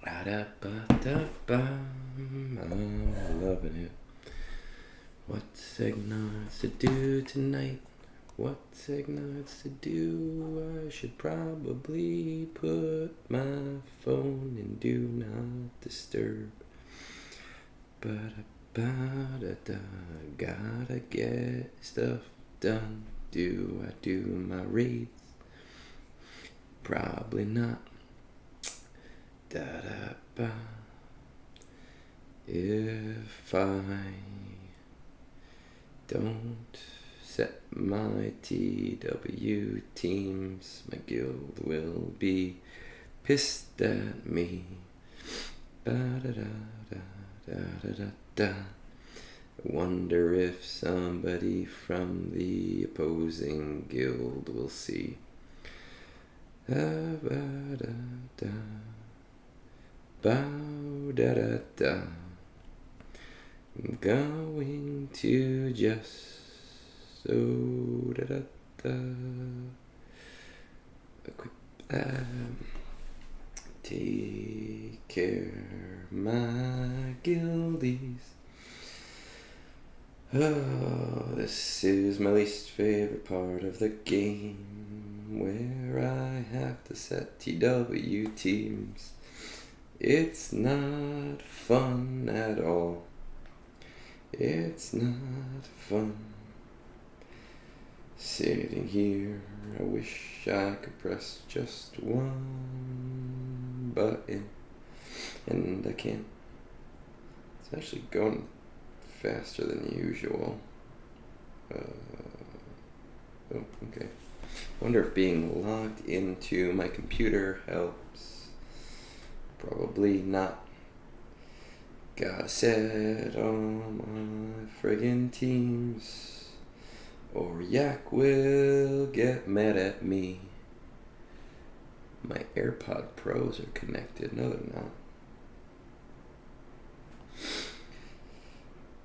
I'm loving it. What's Egnards to do tonight? What's Egnards to do? I should probably put my phone in do not disturb. Ba-da-ba-da-da, gotta get stuff done. Do I do my reads? Probably not. Da-da-ba. If I don't set my TW teams, my guild will be pissed at me. Ba-da-da-da-da-da-da. I wonder if somebody from the opposing guild will see. Ba-da-da. Bow-da-da-da. I'm going to just da-da-da. Equip take care, my guildies. Oh, this is my least favorite part of the game, where I have to set TW teams. It's not fun at all. It's not fun. Sitting here, I wish I could press just one button, and I can't. It's actually going faster than usual. Oh, okay. I wonder if being logged into my computer helps. Probably not. Gotta set all my friggin' teams, or Yak will get mad at me. My AirPod Pros are connected. No, they're not.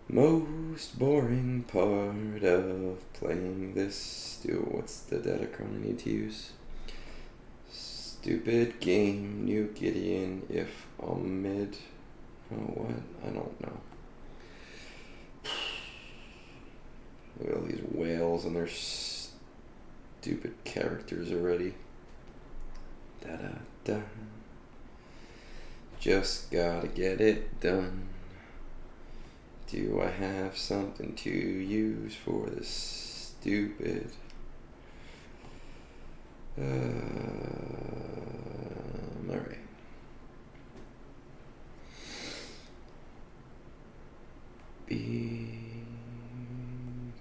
Most boring part of playing this. What's the Datacron I need to use? Stupid game, New Gideon, if I'm mid. Oh, what? I don't know. Look at all these whales and their stupid characters already. Da-da-da. Just gotta get it done. Do I have something to use for this stupid... alright.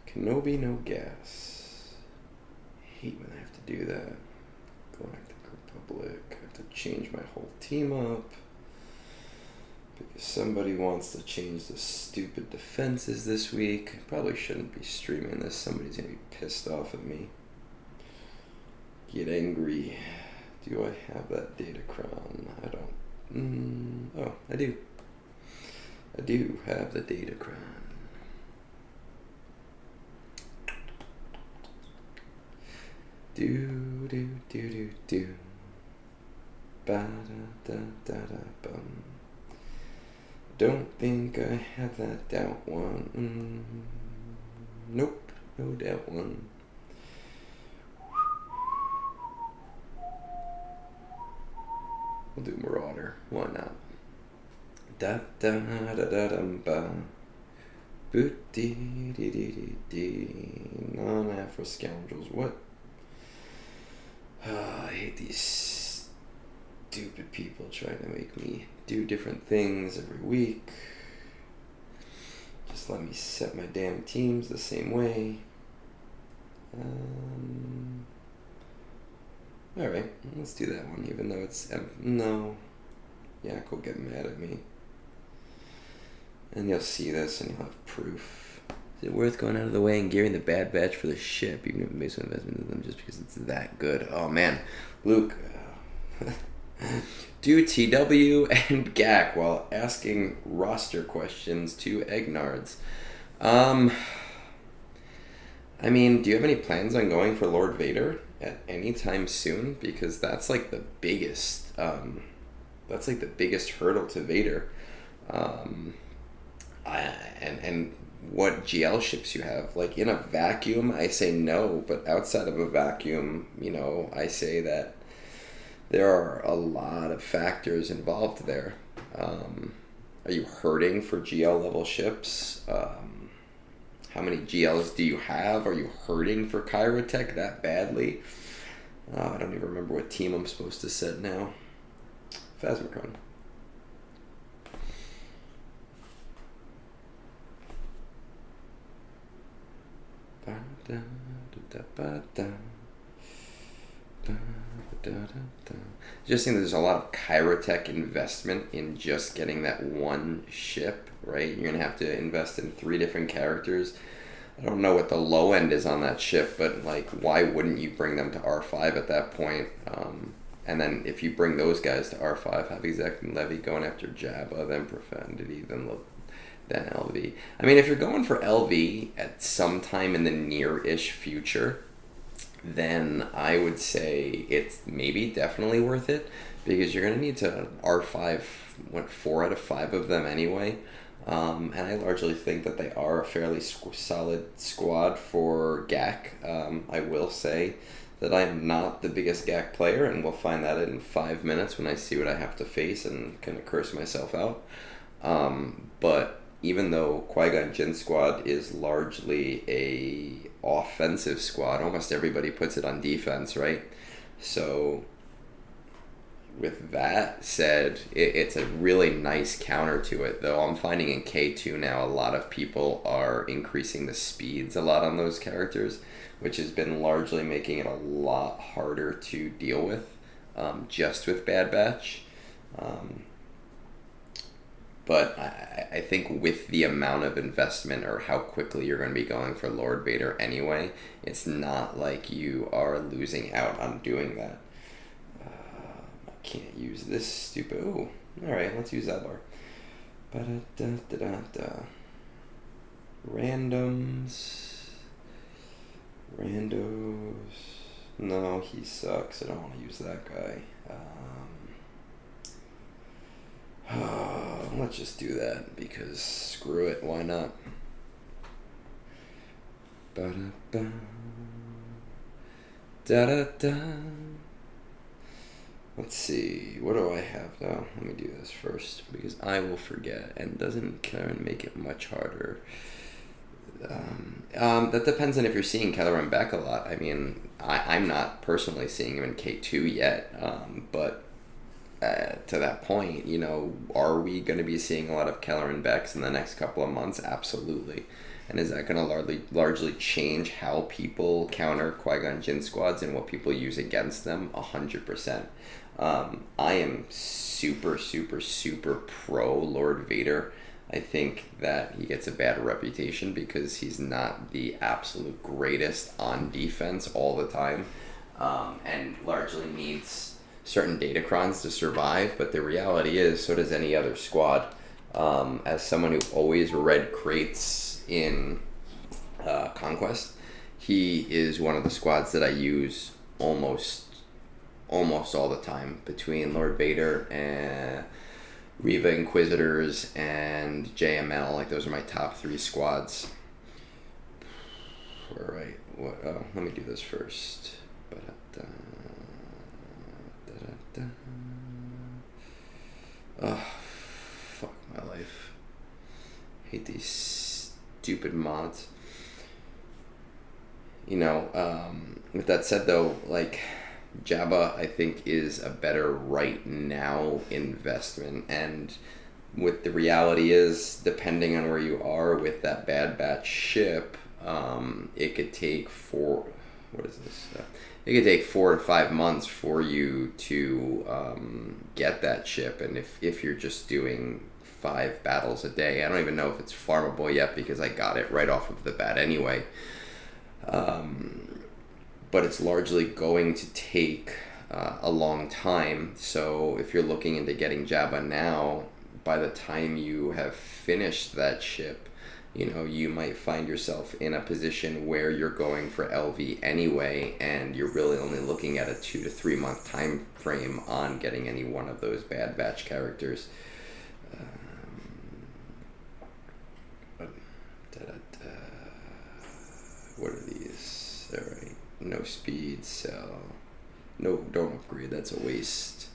Kenobi, no gas. I hate when I have to do that. Galactic Republic. I have to change my whole team up because somebody wants to change the stupid defenses this week. I probably shouldn't be streaming this. Somebody's gonna be pissed off at me. Get angry. Do I have that Datacron? I don't. Oh, I do. I do have the Datacron. Do. Ba-da-da-da-da-bum. Don't think I have that doubt one. Nope, no doubt one. We'll do Marauder. Why not? Da-da-da-da-dum-ba. Boot-dee-dee-dee-dee-dee. Non-Afro scoundrels. What? I hate these stupid people trying to make me do different things every week. Just let me set my damn teams the same way. Alright, let's do that one, even though it's... no. Yak will get mad at me. And you'll see this and you'll have proof. Is it worth going out of the way and gearing the bad batch for the ship, even if it makes some investment in them just because it's that good? Oh man, Luke, do TW and GAC while asking roster questions to Egnards. I mean, do you have any plans on going for Lord Vader at any time soon? Because that's like the biggest That's like the biggest hurdle to Vader. Um, and what GL ships you have. Like in a vacuum, I say no, but outside of a vacuum, I say that there are a lot of factors involved there. Are you hurting for GL level ships? How many GLs do you have? Are you hurting for Kyrotech that badly? I don't even remember what team I'm supposed to set now. Phasmicron. Just think there's a lot of Kyrotech investment in just getting that one ship, right? You're going to have to invest in 3 different characters. I don't know what the low end is on that ship, but like, why wouldn't you bring them to R5 at that point? And then if you bring those guys to R5, have Exec and Levy going after Jabba, then Profundity, then LV. I mean, if you're going for LV at some time in the near-ish future, then I would say it's maybe definitely worth it, because you're going to need to R5, 4 out of 5 of them anyway. And I largely think that they are a fairly solid squad for GAC. I will say that I am not the biggest GAC player, and we'll find that in 5 minutes when I see what I have to face and kind of curse myself out. But even though Qui-Gon Jinn squad is largely a offensive squad, almost everybody puts it on defense, right? So with that said, it's a really nice counter to it, though I'm finding in K2 now a lot of people are increasing the speeds a lot on those characters, which has been largely making it a lot harder to deal with, just with Bad Batch. But I think with the amount of investment or how quickly you're going to be going for Lord Vader anyway, it's not like you are losing out on doing that. I can't use this stupid... Ooh, alright, let's use Zedlar. Randoms. Randos. No, he sucks. I don't want to use that guy. Let's just do that, because screw it, why not? Ba-da-ba. Da-da-da. Let's see, what do I have though? Let me do this first, because I will forget, and doesn't Kelleran make it much harder? That depends on if you're seeing Kelleran back a lot. I mean, I'm not personally seeing him in K2 yet, but to that point, are we going to be seeing a lot of Kelleran Becks in the next couple of months? Absolutely. And is that going to largely change how people counter Qui-Gon Jinn squads and what people use against them? 100%. I am super, super, super pro Lord Vader. I think that he gets a bad reputation because he's not the absolute greatest on defense all the time, and largely needs certain datacrons to survive, but the reality is, so does any other squad. As someone who always read crates in Conquest, he is one of the squads that I use almost all the time, between Lord Vader and Reva Inquisitors and JML. Like, those are my top 3 squads. Alright, let me do this first. Oh, fuck my life. Hate these stupid mods. With that said though, like, Jabba I think is a better right now investment, and what the reality is, depending on where you are with that Bad Batch ship, it could take 4 to 5 months for you to get that ship, and if you're just doing 5 battles a day, I don't even know if it's farmable yet, because I got it right off of the bat anyway. But it's largely going to take a long time. So if you're looking into getting Jabba now, by the time you have finished that ship, you know, you might find yourself in a position where you're going for LV anyway, and you're really only looking at a 2 to 3 month time frame on getting any one of those Bad Batch characters. What are these? Alright, no speed, sell. No, don't upgrade, that's a waste.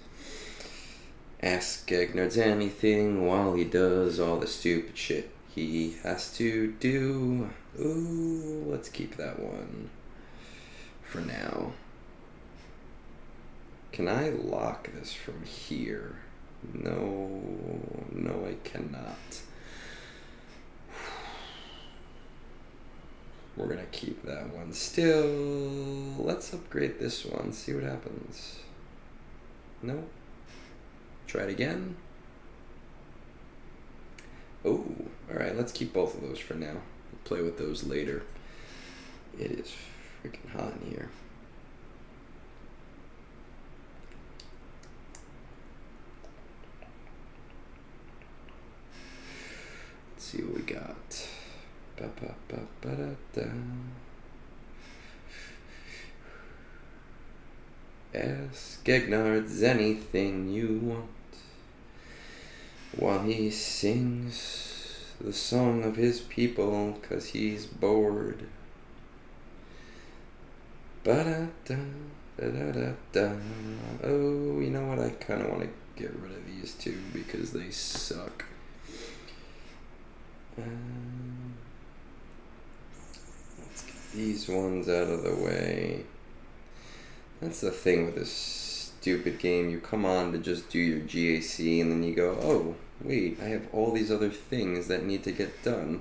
Ask Egnards anything while he does all the stupid shit he has to do. Ooh, let's keep that one for now. Can I lock this from here? No, I cannot. We're gonna keep that one still. Let's upgrade this one, see what happens. No. Try it again. Oh, alright, let's keep both of those for now. We'll play with those later. It is freaking hot in here. Let's see what we got. Ba-ba-ba-ba-da-da. Ask Egnards anything you want while he sings the song of his people, 'cause he's bored. Ba-da-da, da-da-da-da. Oh, you know what? I kind of want to get rid of these two because they suck. Let's get these ones out of the way. That's the thing with this stupid game. You come on to just do your GAC and then you go, oh, wait, I have all these other things that need to get done.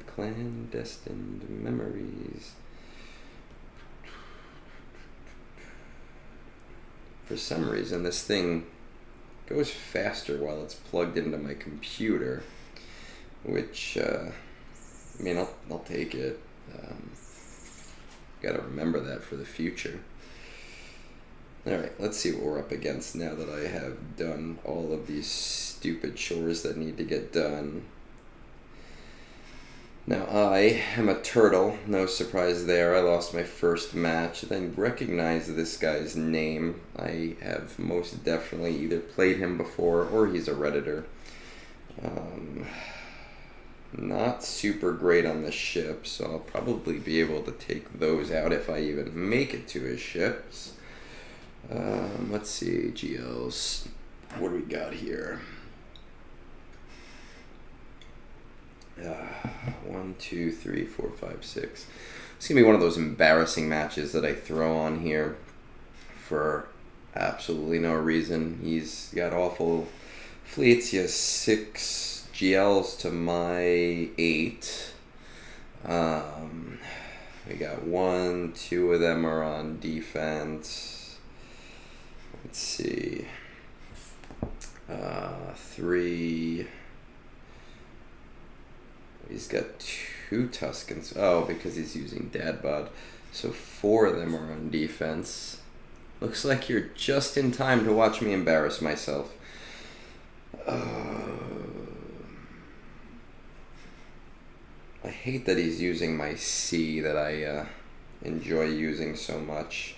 Clandestine memories. For some reason, this thing goes faster while it's plugged into my computer, which, I mean, I'll take it. Gotta remember that for the future. Alright, let's see what we're up against now that I have done all of these stupid chores that need to get done. Now, I am a turtle, no surprise there. I lost my first match, then recognized this guy's name. I have most definitely either played him before or he's a Redditor. Not super great on the ship, so I'll probably be able to take those out if I even make it to his ships. Let's see, GLs. What do we got here? 1, 2, 3, 4, 5, 6. It's gonna be one of those embarrassing matches that I throw on here for absolutely no reason. He's got awful fleets. He has 6 GLs to my 8. We got 1, 2 of them are on defense. Let's see. 3. He's got 2 Tuscans. Oh, because he's using Dad Bod. So 4 of them are on defense. Looks like you're just in time to watch me embarrass myself. I hate that he's using my C that I enjoy using so much.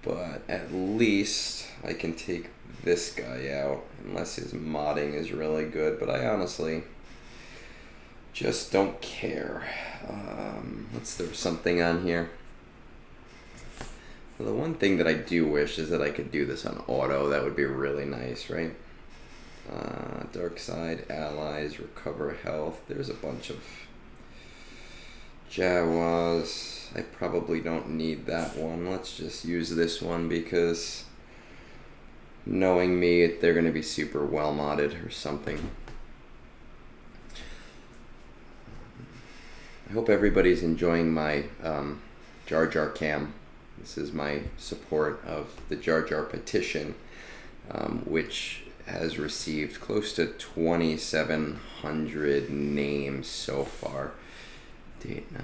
But at least I can take this guy out, unless his modding is really good. But I honestly just don't care. Let's throw something on here. Well, the one thing that I do wish is that I could do this on auto. That would be really nice, right? Dark side, allies, recover health. There's a bunch of Jawas. I probably don't need that one. Let's just use this one because knowing me, they're going to be super well modded or something. I hope everybody's enjoying my Jar Jar cam. This is my support of the Jar Jar petition, which has received close to 2,700 names so far. Date night.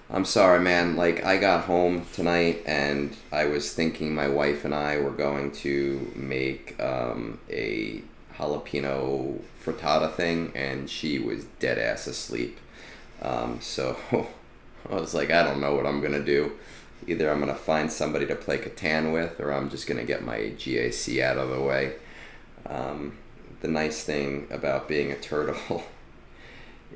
I'm sorry, man. Like, I got home tonight and I was thinking my wife and I were going to make a jalapeno frittata thing, and she was dead ass asleep. So I was like, I don't know what I'm gonna do. Either I'm gonna find somebody to play Catan with, or I'm just gonna get my GAC out of the way. The nice thing about being a turtle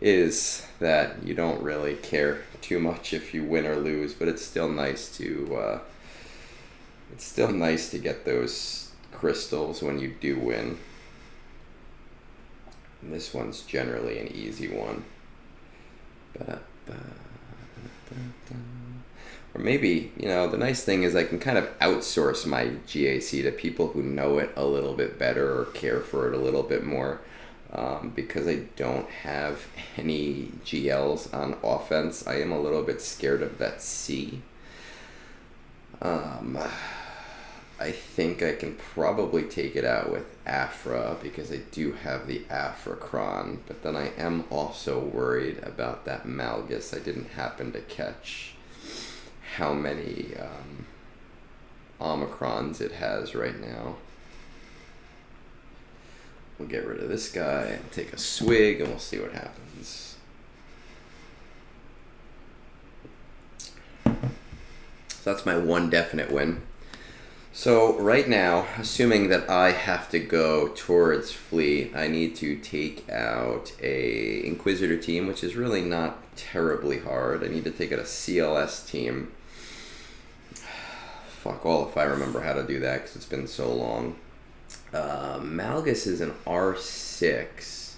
is that you don't really care too much if you win or lose, but it's still nice to get those crystals when you do win. And this one's generally an easy one. Or maybe, the nice thing is I can kind of outsource my GAC to people who know it a little bit better or care for it a little bit more. Because I don't have any GLs on offense, I am a little bit scared of that C. I think I can probably take it out with Afra because I do have the Afracron, but then I am also worried about that Malgus. I didn't happen to catch how many Omicrons it has right now. We'll get rid of this guy and take a swig, and we'll see what happens. So that's my one definite win. So right now, assuming that I have to go towards fleet, I need to take out a Inquisitor team, which is really not terribly hard. I need to take out a CLS team. Fuck all if I remember how to do that because it's been so long. Malgus is an R6,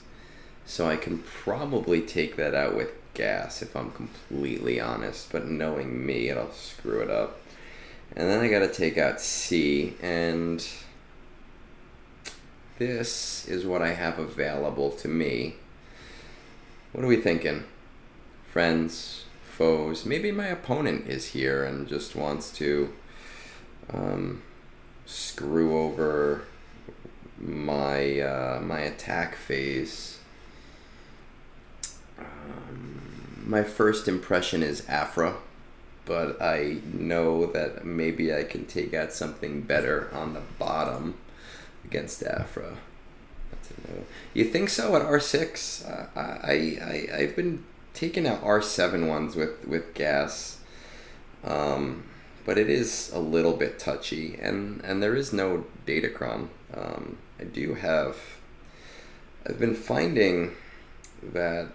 so I can probably take that out with gas if I'm completely honest, but knowing me, it'll screw it up. And then I gotta take out C, and this is what I have available to me. What are we thinking? Friends, foes, maybe my opponent is here and just wants to screw over my attack phase. My first impression is Afra, but I know that maybe I can take out something better on the bottom against Afra. That's a no. You think so at R6? I've been taking out R7 ones with gas, but it is a little bit touchy, and there is no Datacron. I've been finding that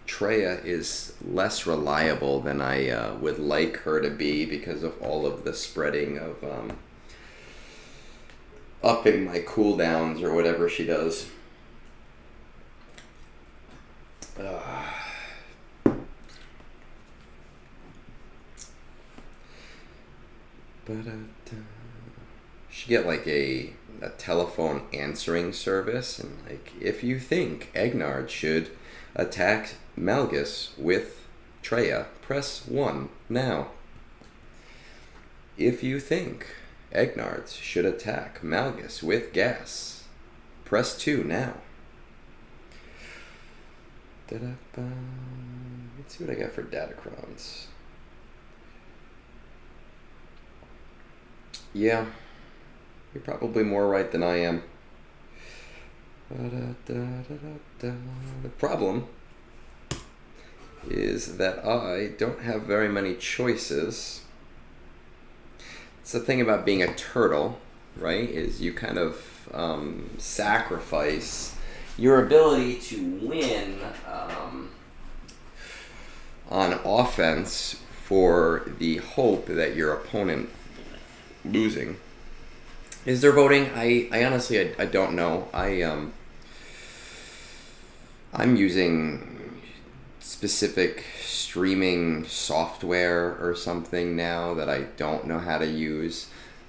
Treya is less reliable than I would like her to be because of all of the spreading of upping my cooldowns or whatever she does. Should get like a telephone answering service, and like, if you think Egnard should attack Malgus with Treya, press 1 now. If you think Egnards should attack Malgus with gas, press 2 now. Let's see what I got for Datacrons. Yeah, you're probably more right than I am. The problem is that I don't have very many choices. It's the thing about being a turtle, right? Is you kind of sacrifice your ability to win on offense for the hope that your opponent losing. Is there voting? I honestly I don't know. I'm using specific streaming software or something now that I don't know how to use.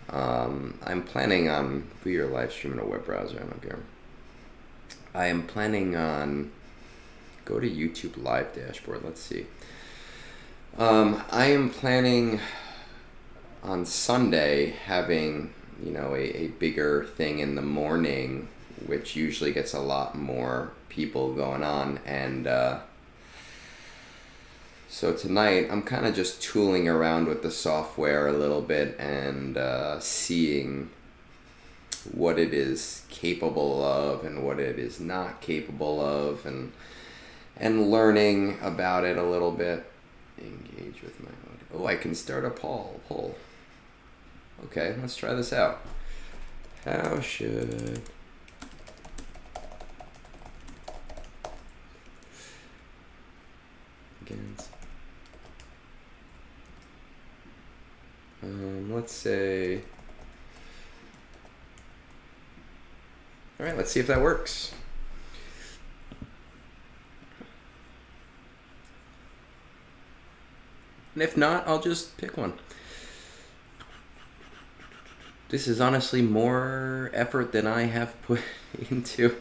I'm planning on, for your live stream in a web browser, I don't care. I am planning on, go to YouTube live dashboard, let's see. I am planning on Sunday having, a bigger thing in the morning, which usually gets a lot more people going on, and So tonight I'm kind of just tooling around with the software a little bit and seeing what it is capable of and what it is not capable of, and learning about it a little bit. Engage with my mode. Oh, I can start a poll. Okay, let's try this out. How should let's say, all right, let's see if that works. And if not, I'll just pick one. This is honestly more effort than I have put into.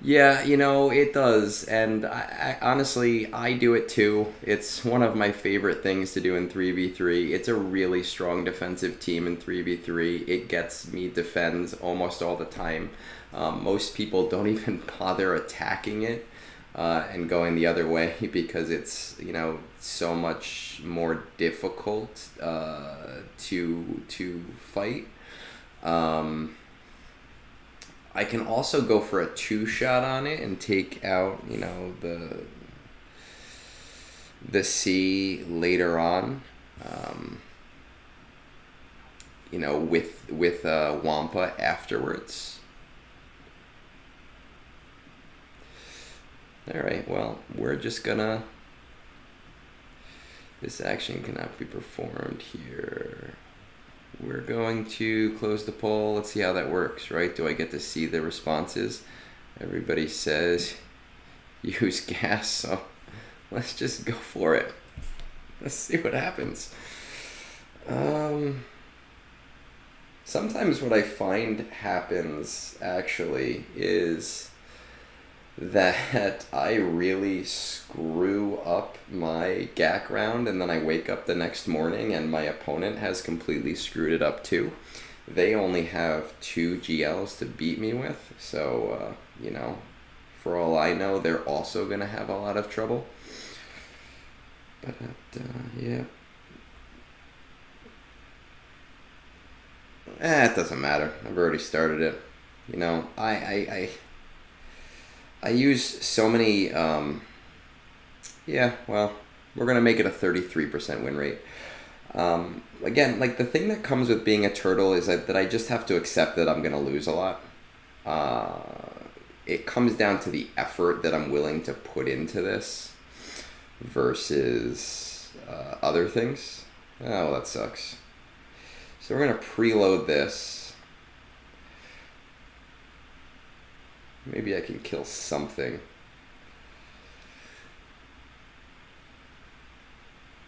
Yeah, you know, it does. And I honestly, I do it too. It's one of my favorite things to do in 3v3. It's a really strong defensive team in 3v3. It gets me defends almost all the time. Most people don't even bother attacking it and going the other way because it's, you know, so much more difficult to fight. I can also go for a 2-shot on it and take out, you know, the C later on, you know, with Wampa afterwards. All right, well, we're just gonna, this action cannot be performed here. We're going to close the poll. Let's see how that works, right? Do I get to see the responses? Everybody says use gas, so let's just go for it. Let's see what happens. Sometimes what I find happens actually is that I really screw up my GAC round and then I wake up the next morning and my opponent has completely screwed it up too. They only have 2 GLs to beat me with, so you know, for all I know, they're also gonna have a lot of trouble. But yeah, it doesn't matter. I've already started it. You know, I use so many, yeah, well, we're going to make it a 33% win rate. Again, like the thing that comes with being a turtle is that I just have to accept that I'm going to lose a lot. It comes down to the effort that I'm willing to put into this versus other things. Oh, that sucks. So we're going to preload this. Maybe I can kill something.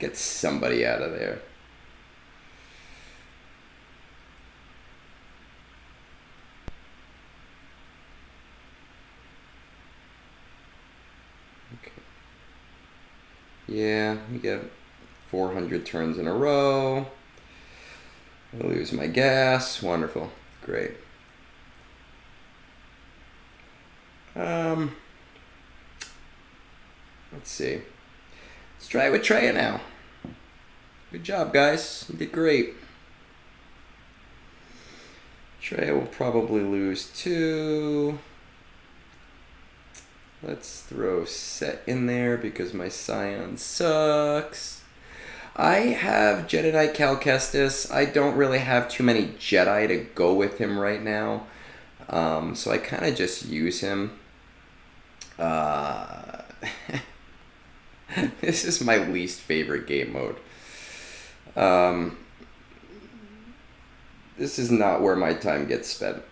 Get somebody out of there. Okay. Yeah, we get 400 turns in a row. I lose my gas. Wonderful. Great. Let's see. Let's try it with Treya now. Good job, guys. You did great. Treya will probably lose 2. Let's throw Set in there because my Scion sucks. I have Jedi Knight Cal Kestis. I don't really have too many Jedi to go with him right now. So I kind of just use him. This is my least favorite game mode. This is not where my time gets spent.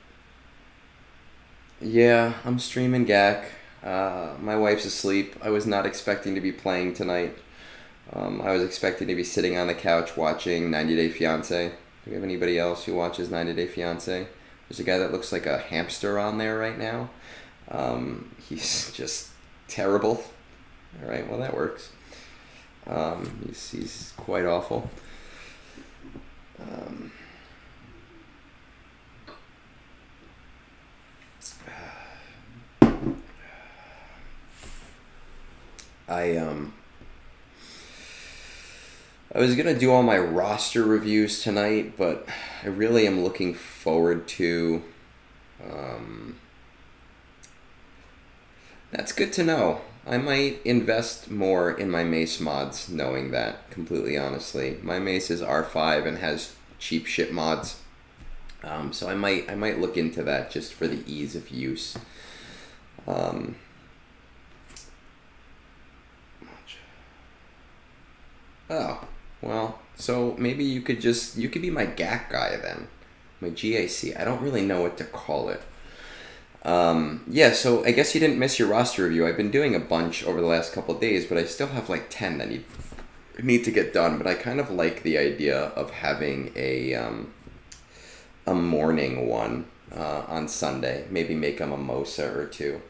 Yeah, I'm streaming GAC. My wife's asleep. I was not expecting to be playing tonight. I was expecting to be sitting on the couch watching 90 Day Fiancé. Do we have anybody else who watches 90 Day Fiancé? There's a guy that looks like a hamster on there right now. He's just terrible. All right, well that works. He's quite awful. I was gonna do all my roster reviews tonight, but I really am looking forward to. Um, that's good to know. I might invest more in my mace mods, knowing that, completely honestly. My mace is R5 and has cheap shit mods. So I might look into that just for the ease of use. Um, oh, well, so maybe you could be my GAC guy then. My GAC. I don't really know what to call it. Yeah, so I guess you didn't miss your roster review. I've been doing a bunch over the last couple of days, but I still have like 10 that need to get done. But I kind of like the idea of having a morning one on Sunday. Maybe make a mimosa or two.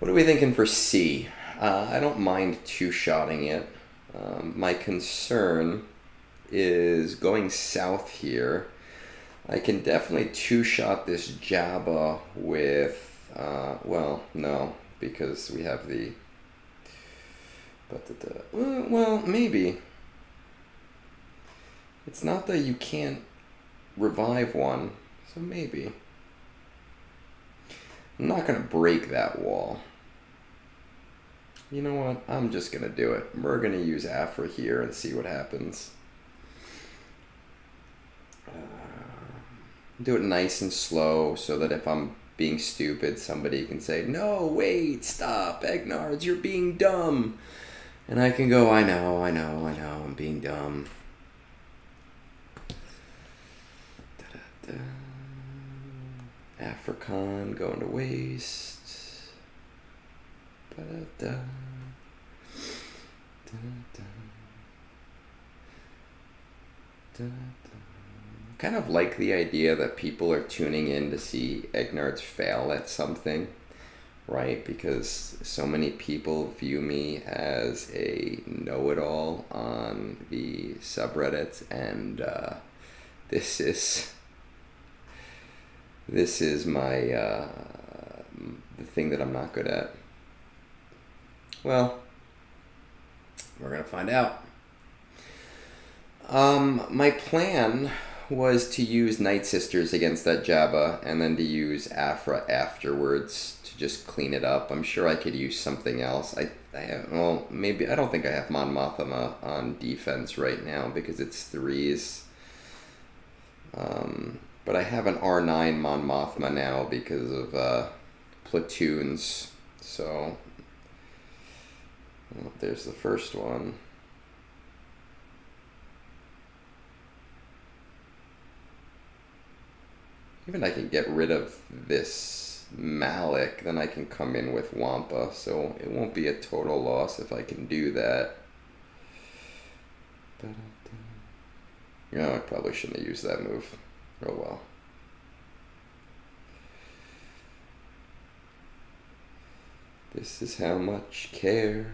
What are we thinking for C? I don't mind two-shotting it. My concern is going south here. I can definitely two-shot this Jabba with, well, no, because we have the, well, maybe. It's not that you can't revive one, so maybe. I'm not going to break that wall. You know what? I'm just going to do it. We're going to use Afra here and see what happens. Do it nice and slow so that if I'm being stupid, somebody can say, no, wait, stop, Egnards, you're being dumb. And I can go, I know, I'm being dumb. Da-da-da. African going to waste. Da-da-da. Da-da-da. Da-da-da. Kind of like the idea that people are tuning in to see Egnards fail at something, right? Because so many people view me as a know-it-all on the subreddits, and this is my the thing that I'm not good at. Well, we're gonna find out. My plan was to use Night Sisters against that Jabba and then to use Afra afterwards to just clean it up. I'm sure I could use something else. Well, maybe, I don't think I have Mon Mothma on defense right now because it's 3s. But I have an R9 Mon Mothma now because of platoons. So, well, there's the first one. Even I can get rid of this Malik, then I can come in with Wampa, so it won't be a total loss if I can do that. No, I probably shouldn't have used that move. Oh well. This is how much care.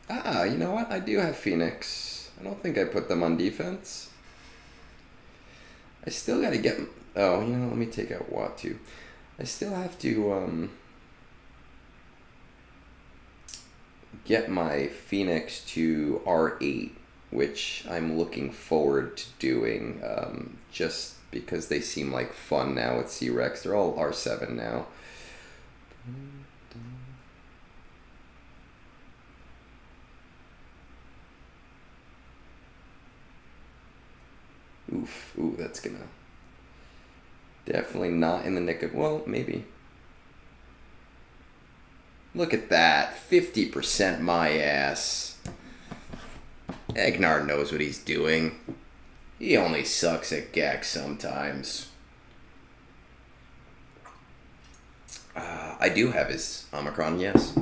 Ah, you know what? I do have Phoenix. I don't think I put them on defense. I still gotta get... Oh, you know, let me take out Watu. I still have to get my Phoenix to R8, which I'm looking forward to doing, just because they seem like fun now with C-Rex. They're all R7 now. Oof. Ooh, that's gonna... Definitely not in the nick of... Well, maybe. Look at that. 50% my ass. Egnard knows what he's doing. He only sucks at GAC sometimes. I do have his Omicron, yes.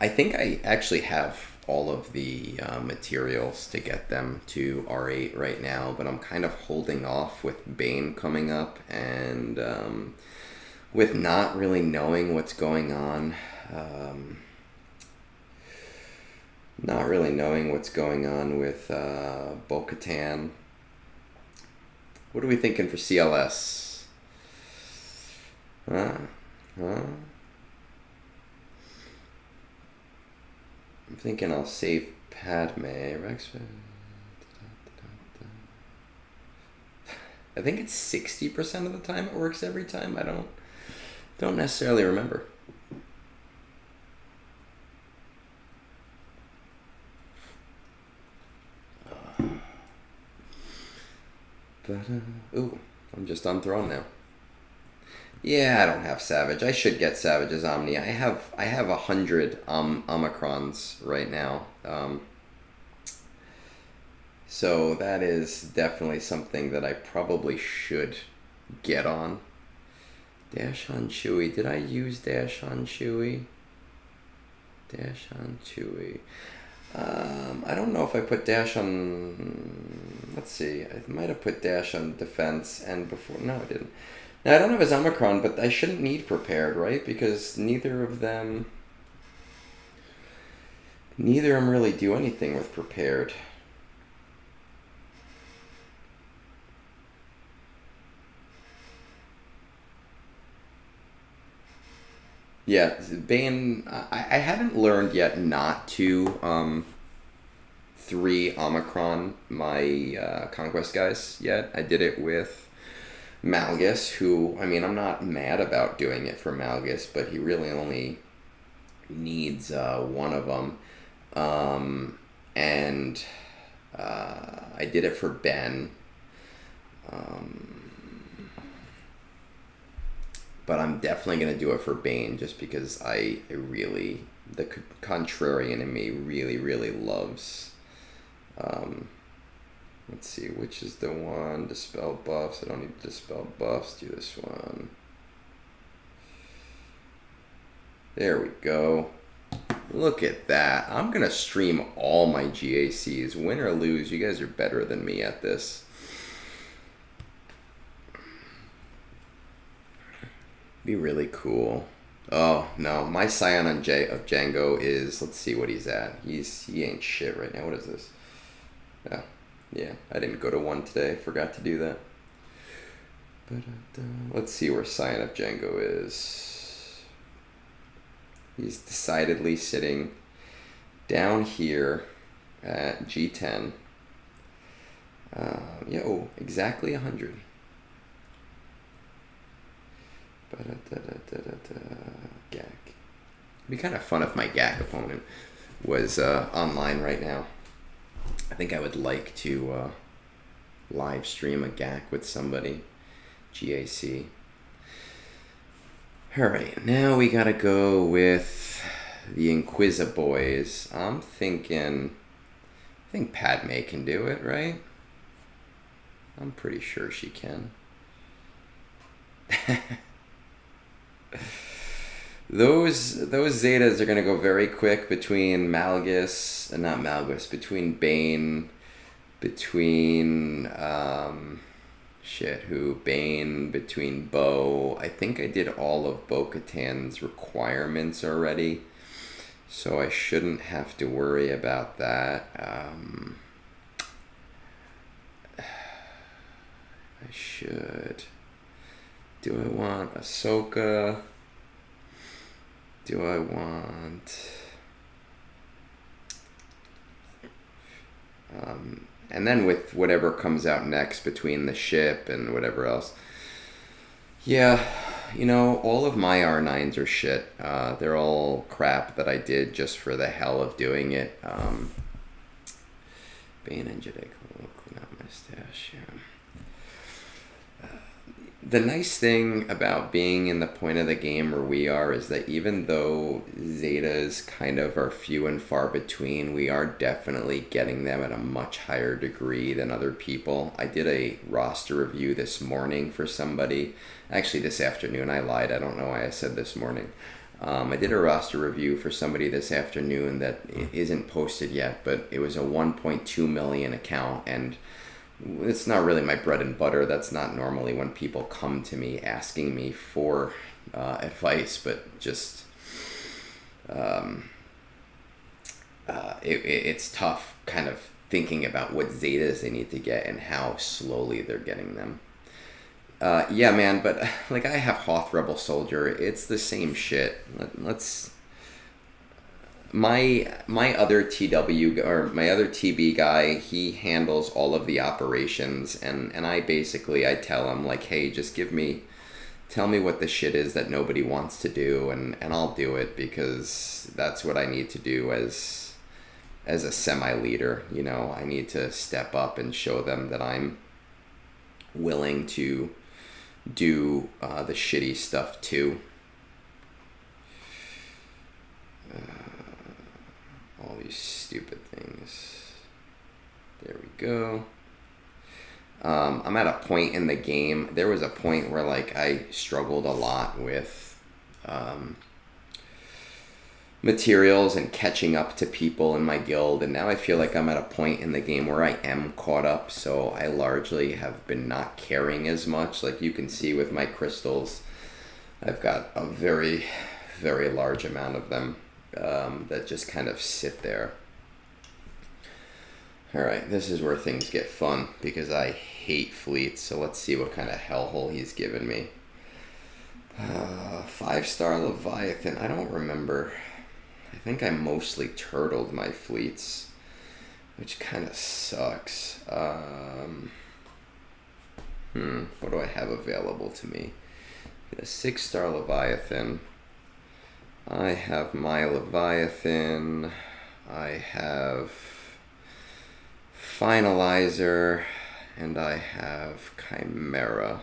I think I actually have all of the materials to get them to R8 right now, but I'm kind of holding off with Bane coming up and with not really knowing what's going on. Not really knowing what's going on with Bo-Katan. What are we thinking for CLS? Huh? thinking I'll save Padme. Rex. I think it's 60% of the time it works every time. I don't necessarily remember. Ooh, I'm just on throne now. Yeah, I don't have Savage. I should get Savage's Omni. I have 100 Omicrons right now. So that is definitely something that I probably should get on. Dash on Chewie. Did I use Dash on Chewie? Dash on Chewie. I don't know if I put Dash on... Let's see. I might have put Dash on Defense and before... No, I didn't. Now, I don't have his Omicron, but I shouldn't need Prepared, right? Because neither of them really do anything with Prepared. Yeah, Bane, I haven't learned yet not to 3 Omicron my Conquest guys yet. I did it with Malgus, who, I mean, I'm not mad about doing it for Malgus, but he really only needs one of them. And I did it for Ben. But I'm definitely going to do it for Bane just because the contrarian in me really, really loves. Let's see, which is the one? Dispel buffs. I don't need to dispel buffs. Do this one. There we go. Look at that. I'm going to stream all my GACs. Win or lose, you guys are better than me at this. Be really cool. Oh, no. My Scion of Django is... Let's see what he's at. He ain't shit right now. What is this? Oh, yeah. I didn't go to 1 today. Forgot to do that. Let's see where Scion of Django is. He's decidedly sitting down here at G10. Yeah, oh, exactly 100. GAC. It'd be kind of fun if my GAC opponent was online right now. I think I would like to live stream a GAC with somebody. GAC. Alright, now we gotta go with the Inquisitor boys. I think Padme can do it, right? I'm pretty sure she can. Those Zetas are going to go very quick between Malgus, not Malgus, between Bane, between, Bane, between Bo. I think I did all of Bo-Katan's requirements already, so I shouldn't have to worry about that. I should... Do I want Ahsoka? Do I want... and then with whatever comes out next between the ship and whatever else. Yeah, you know, all of my R9s are shit. They're all crap that I did just for the hell of doing it. Bane and Jedi, not my stash, yeah. The nice thing about being in the point of the game where we are is that even though Zetas kind of are few and far between, we are definitely getting them at a much higher degree than other people. I did a roster review this morning for somebody. Actually, this afternoon. I lied. I don't know why I said this morning. I did a roster review for somebody this afternoon that isn't posted yet, but it was a 1.2 million account, and it's not really my bread and butter. That's not normally when people come to me asking me for advice, but just it's tough kind of thinking about what Zetas they need to get and how slowly they're getting them. Yeah, man, but like I have Hoth Rebel Soldier. It's the same shit. My other TW or my other TB guy, he handles all of the operations, and I tell him like, hey, just tell me what the shit is that nobody wants to do, and I'll do it, because that's what I need to do as a semi-leader. You know, I need to step up and show them that I'm willing to do the shitty stuff too. All these stupid things. There we go. I'm at a point in the game. There was a point where like I struggled a lot with materials and catching up to people in my guild, and now I feel like I'm at a point in the game where I am caught up, so I largely have been not caring as much. Like you can see with my crystals, I've got a very, very large amount of them that just kind of sit there. Alright, this is where things get fun, because I hate fleets, so let's see what kind of hellhole he's given me. 5-star Leviathan, I don't remember. I think I mostly turtled my fleets, which kind of sucks. What do I have available to me? A 6-star Leviathan. I have my Leviathan. I have Finalizer, and I have Chimera.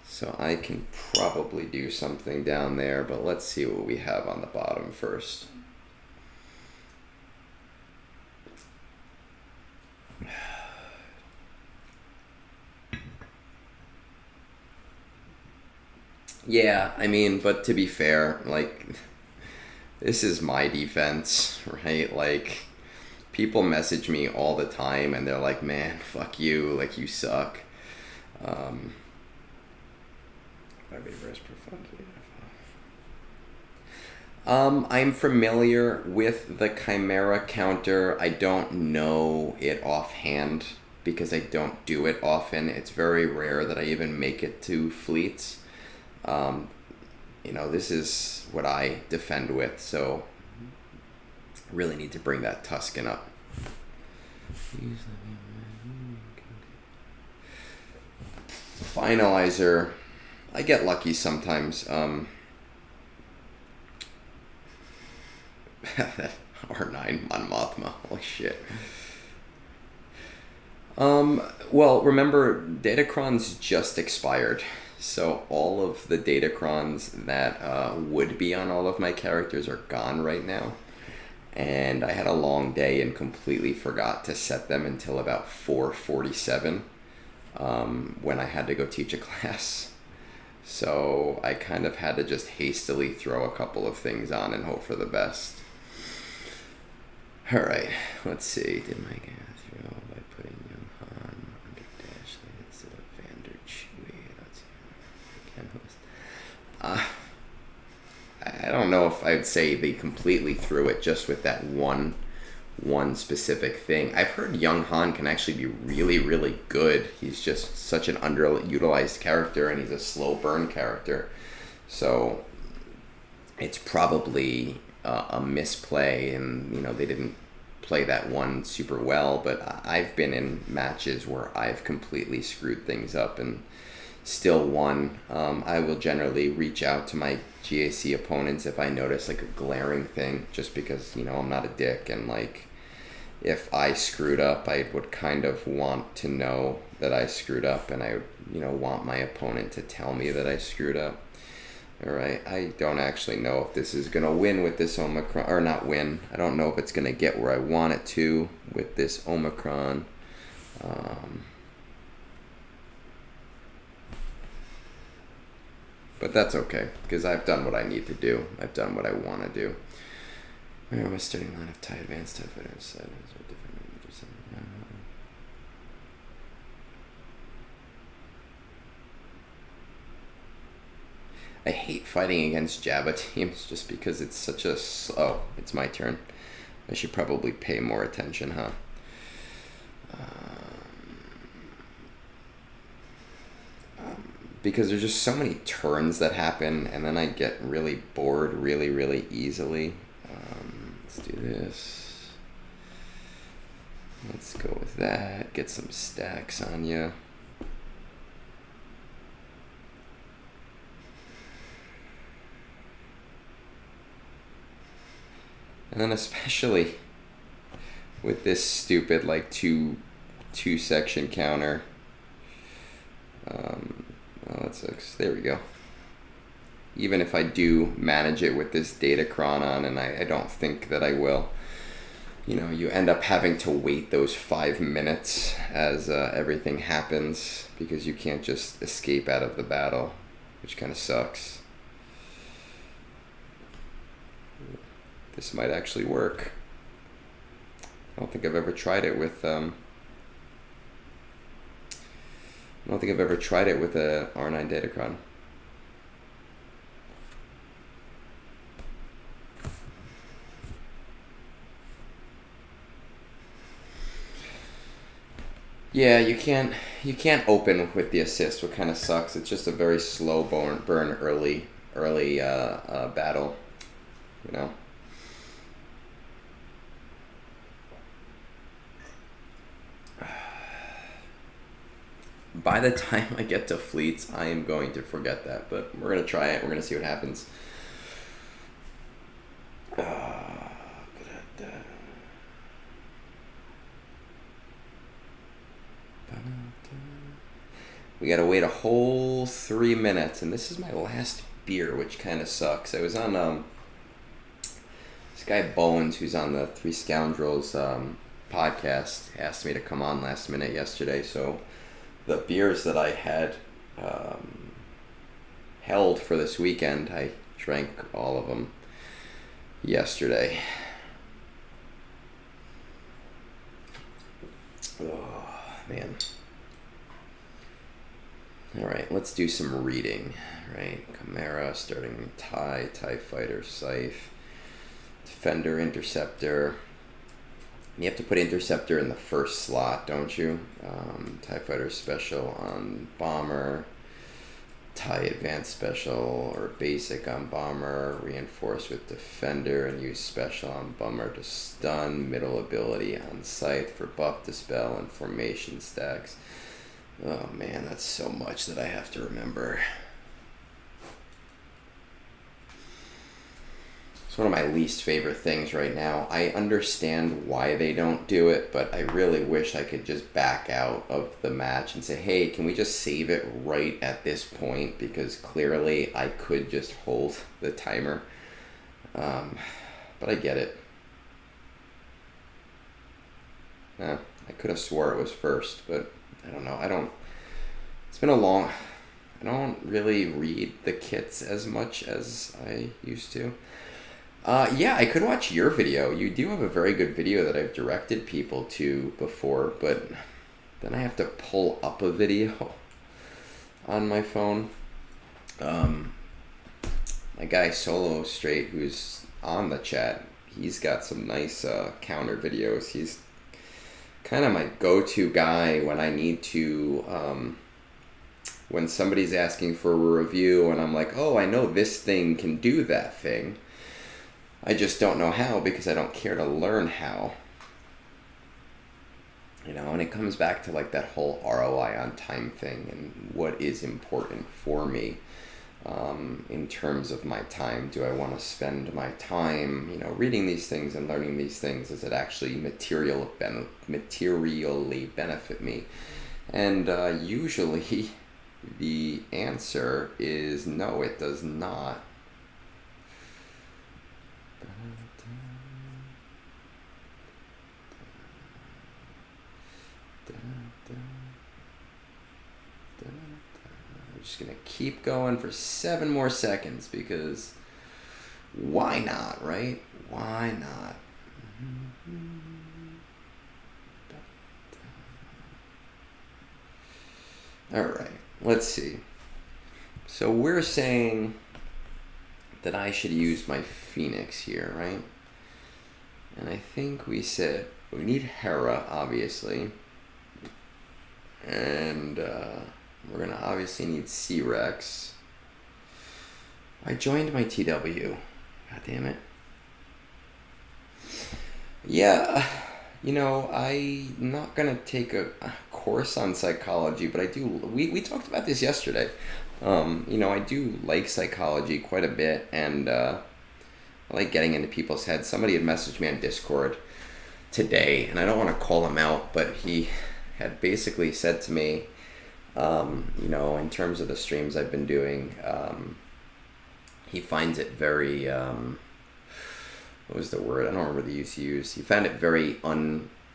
So I can probably do something down there, but let's see what we have on the bottom first. Yeah, I mean, but to be fair, like, this is my defense, right? Like, people message me all the time and they're like, man, fuck you, like, you suck. I'm familiar with the Chimera counter. I don't know it offhand because I don't do it often. It's very rare that I even make it to fleets. You know, this is what I defend with, so really need to bring that Tuscan up. Finalizer, I get lucky sometimes. R9 Mon Mothma, holy shit. Well, remember, Datacrons just expired. So all of the Datacrons that would be on all of my characters are gone right now. And I had a long day and completely forgot to set them until about 4:47 when I had to go teach a class. So I kind of had to just hastily throw a couple of things on and hope for the best. Alright, let's see. Did my guy throw by putting Young Han under Dashley instead of Vander Chewie? I don't know if I'd say they completely threw it just with that one specific thing. I've heard Young Han can actually be really, really good. He's just such an underutilized character, and he's a slow burn character. So it's probably a misplay, and you know, they didn't play that one super well. But I've been in matches where I've completely screwed things up and still won. I will generally reach out to my GAC opponents if I notice like a glaring thing, just because, you know, I'm not a dick, and like if I screwed up, I would kind of want to know that I screwed up, and I would, you know, want my opponent to tell me that I screwed up. Alright, I don't actually know if this is going to win with this Omicron, or not win. I don't know if it's going to get where I want it to with this Omicron. But that's okay, because I've done what I need to do. I've done what I want to do. Where am I starting line of TIE advanced TIE fighters? I hate fighting against Jabba teams just because it's such a... Oh, it's my turn. I should probably pay more attention, huh? Because there's just so many turns that happen, and then I get really bored really, really easily. Let's do this. Let's go with that. Get some stacks on you. And then especially with this stupid like two section counter. Oh, that sucks. There we go. Even if I do manage it with this Datacron on, and I don't think that I will, you know, you end up having to wait those 5 minutes as everything happens because you can't just escape out of the battle, which kind of sucks. This might actually work. I don't think I've ever tried it with I don't think I've ever tried it with a R9 Datacron. Yeah, you can't open with the assist, what kind of sucks. It's just a very slow burn early battle, you know. By the time I get to fleets, I am going to forget that, but we're going to try it. We're going to see what happens. We got to wait a whole 3 minutes, and this is my last beer, which kind of sucks. I was on this guy Bowens, who's on the Three Scoundrels podcast, asked me to come on last minute yesterday, so the beers that I had held for this weekend, I drank all of them yesterday. Oh, man. Alright, let's do some reading. Right, Chimera, starting TIE Fighter, Scythe, Defender, Interceptor. You have to put Interceptor in the first slot, don't you? TIE Fighter Special on Bomber, TIE Advanced Special or Basic on Bomber, reinforce with Defender, and use Special on Bomber to stun, middle ability on Scythe for buff, dispel, and formation stacks. Oh man, that's so much that I have to remember. It's one of my least favorite things right now. I understand why they don't do it, but I really wish I could just back out of the match and say, hey, can we just save it right at this point? Because clearly I could just hold the timer. But I get it. I could have swore it was first, but I don't know. It's been a long... I don't really read the kits as much as I used to. Yeah, I could watch your video. You do have a very good video that I've directed people to before, but then I have to pull up a video on my phone. My guy Solo Straight, who's on the chat, he's got some nice counter videos. He's kind of my go-to guy when I need to, when somebody's asking for a review and I'm like, oh, I know this thing can do that thing. I just don't know how because I don't care to learn how. You know, and it comes back to like that whole ROI on time thing and what is important for me in terms of my time. Do I want to spend my time, you know, reading these things and learning these things? Does it actually materially benefit me? And usually the answer is no, it does not. I'm just gonna keep going for 7 more seconds because why not, right? Why not? All right, let's see. So we're saying that I should use my Phoenix here, right? And I think we said we need Hera, obviously. And we're going to obviously need C-Rex. I joined my TW. God damn it. Yeah, I'm not gonna take a course on psychology, but I do. We talked about this yesterday. I do like psychology quite a bit, and I like getting into people's heads. Somebody had messaged me on Discord today, and I don't want to call him out, but he had basically said to me, in terms of the streams I've been doing, he finds it very, what was the word? I don't remember the use he used. He found it very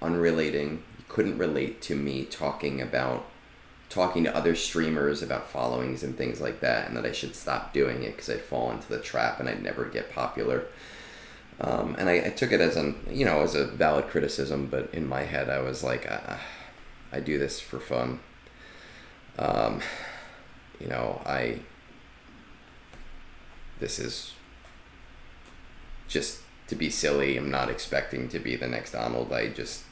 unrelating. He couldn't relate to me talking to other streamers about followings and things like that, and that I should stop doing it because I'd fall into the trap and I'd never get popular. And I took it as as a valid criticism, but in my head I was like, I do this for fun. This is just to be silly. I'm not expecting to be the next Donald. I just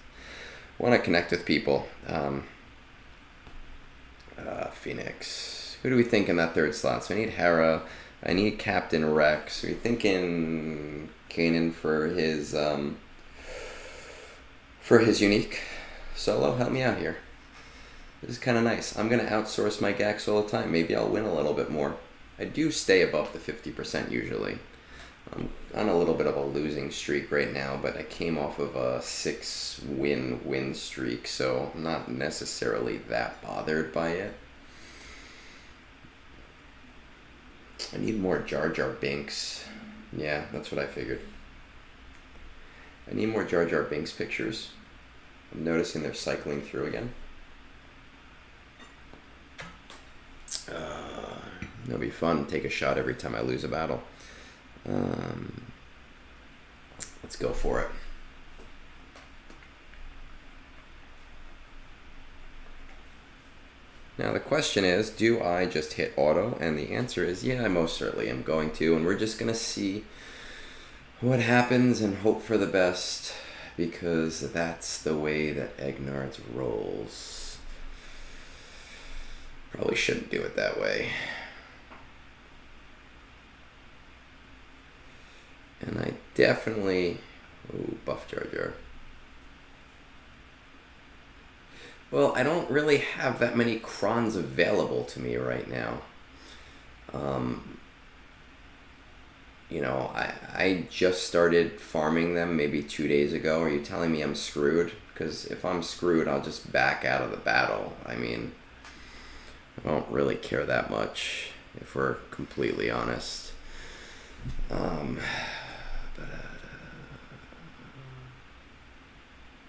want to connect with people. Phoenix. Who do we think in that third slot? So I need Hera. I need Captain Rex. Are we thinking Kanan for his unique solo? Help me out here. This is kind of nice. I'm going to outsource my GACs all the time. Maybe I'll win a little bit more. I do stay above the 50% usually. I'm on a little bit of a losing streak right now, but I came off of a 6-win streak, so I'm not necessarily that bothered by it. I need more Jar Jar Binks. Yeah, that's what I figured. I need more Jar Jar Binks pictures. I'm noticing they're cycling through again. It'll be fun. Take a shot every time I lose a battle. Let's go for it. Now the question is, do I just hit auto? And the answer is, yeah, I most certainly am going to. And we're just going to see what happens and hope for the best, because that's the way that Egnards rolls. Probably shouldn't do it that way. And I definitely... Ooh, buff Jar Jar. Well, I don't really have that many crons available to me right now. I just started farming them maybe 2 days ago. Are you telling me I'm screwed? Because if I'm screwed, I'll just back out of the battle. I mean, I don't really care that much, if we're completely honest.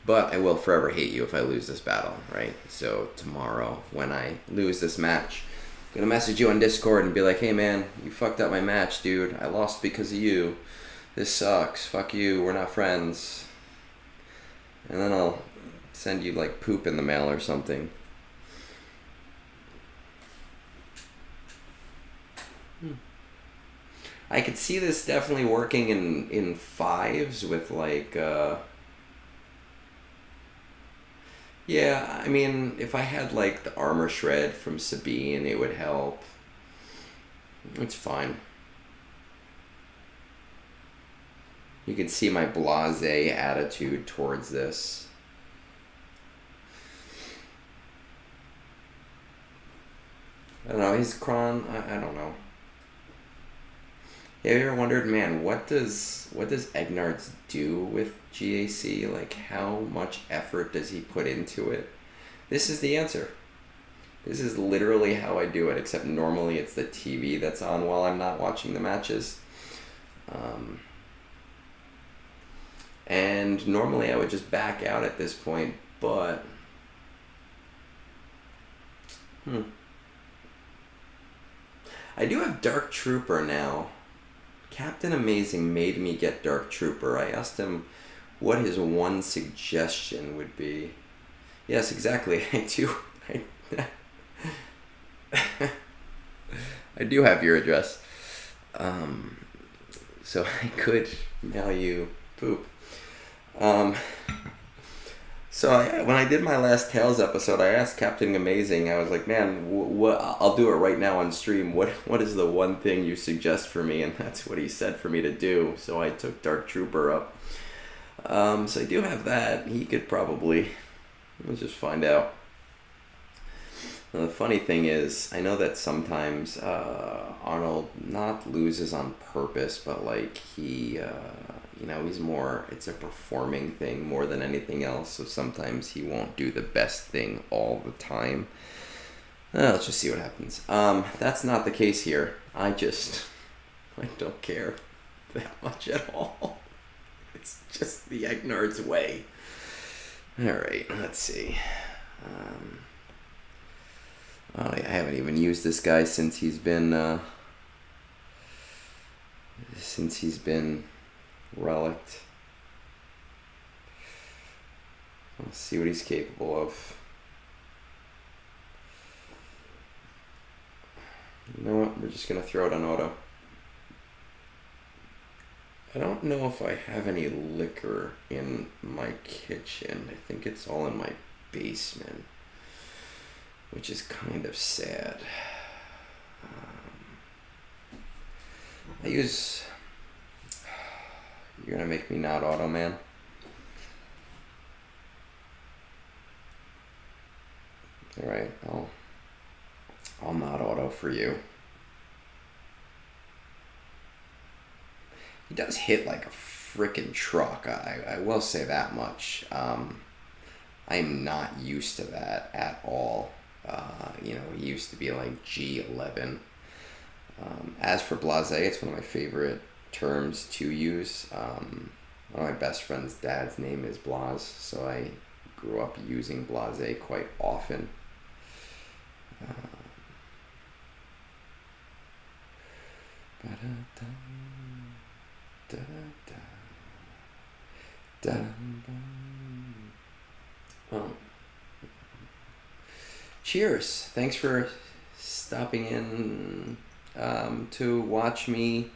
But I will forever hate you if I lose this battle, right? So tomorrow, when I lose this match, I'm gonna message you on Discord and be like, hey man, you fucked up my match, dude. I lost because of you. This sucks. Fuck you. We're not friends. And then I'll send you like poop in the mail or something. I could see this definitely working in fives with like... Yeah, I mean, if I had, like, the armor shred from Sabine, it would help. It's fine. You can see my blasé attitude towards this. I don't know, his Kron, I don't know. Have you ever wondered, man, what does Egnards do with GAC? Like, how much effort does he put into it? This is the answer. This is literally how I do it, except normally it's the TV that's on while I'm not watching the matches. And normally I would just back out at this point, but... I do have Dark Trooper now. Captain Amazing made me get Dark Trooper. I asked him what his one suggestion would be. Yes, exactly. I do. I do have your address. So I could mail you poop. When I did my last Tales episode, I asked Captain Amazing, I was like, man, what? I'll do it right now on stream. What is the one thing you suggest for me? And that's what he said for me to do. So I took Dark Trooper up. So I do have that. He could probably, let's just find out. Now, the funny thing is, I know that sometimes Arnold not loses on purpose, but like he's more, it's a performing thing more than anything else. So sometimes he won't do the best thing all the time. Let's just see what happens. That's not the case here. I don't care that much at all. It's just the Egnards way. Alright, let's see. I haven't even used this guy since he's been relicked. Let's see what he's capable of. You know what? We're just gonna throw it on auto. I don't know if I have any liquor in my kitchen. I think it's all in my basement, which is kind of sad. You're gonna make me not auto, man. All right, I'll not auto for you. He does hit like a frickin' truck. I will say that much. I'm not used to that at all. He used to be like G11. As for blasé, it's one of my favorite terms to use. One of my best friend's dad's name is Blas, so I grew up using blasé quite often. Cheers. Thanks for stopping in to watch me.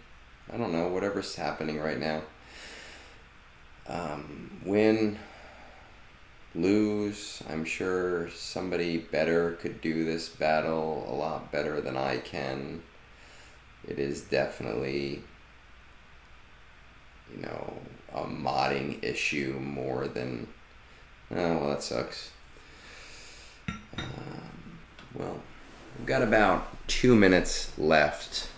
I don't know, whatever's happening right now. Win, lose. I'm sure somebody better could do this battle a lot better than I can. It is definitely, a modding issue more than... Oh, well, that sucks. Well, we've got about 2 minutes left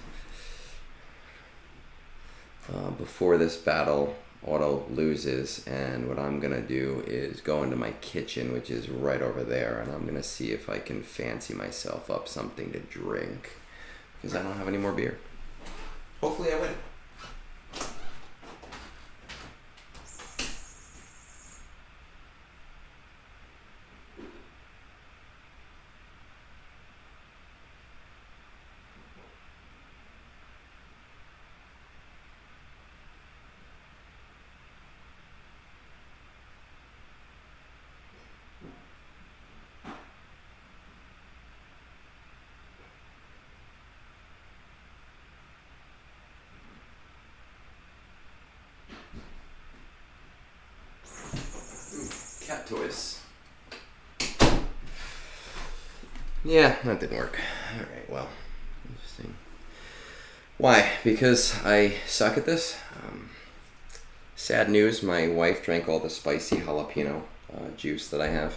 before this battle auto loses, and what I'm gonna do is go into my kitchen, which is right over there, and I'm gonna see if I can fancy myself up something to drink, because I don't have any more beer. Hopefully I win. Cat toys. Yeah, that didn't work. Alright, well, interesting. Why? Because I suck at this? Sad news, my wife drank all the spicy jalapeno juice that I have.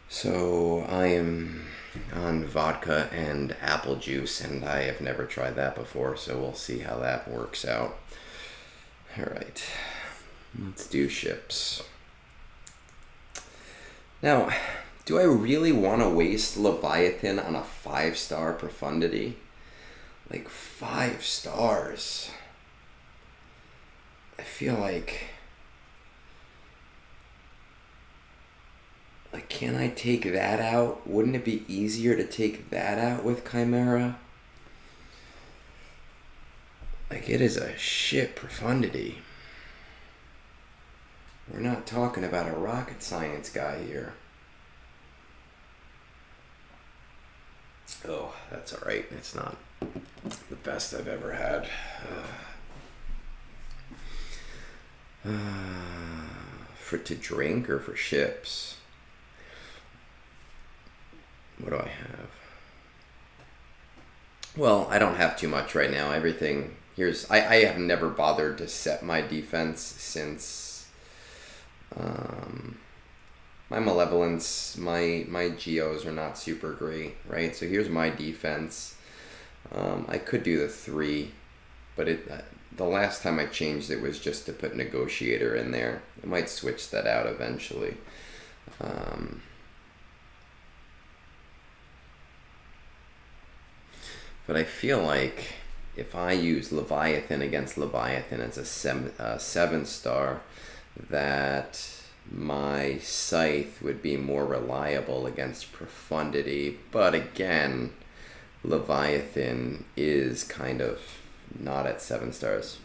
So I am on vodka and apple juice, and I have never tried that before, so we'll see how that works out. Alright, let's do ships. Now, do I really want to waste Leviathan on a 5-star profundity? Like 5 stars. I feel like can I take that out? Wouldn't it be easier to take that out with Chimera? Like, it is a shit profundity. We're not talking about a rocket science guy here. Oh, that's alright. It's not the best I've ever had. For to drink or for ships? What do I have? Well, I don't have too much right now. Everything here's I have never bothered to set my defense since My malevolence, my geos are not super great, right? So here's my defense. I could do the 3, but the last time I changed it was just to put negotiator in there. I might switch that out eventually. But I feel like if I use Leviathan against Leviathan as a 7-star, that my Scythe would be more reliable against Profundity. But again, Leviathan is kind of not at 7 stars.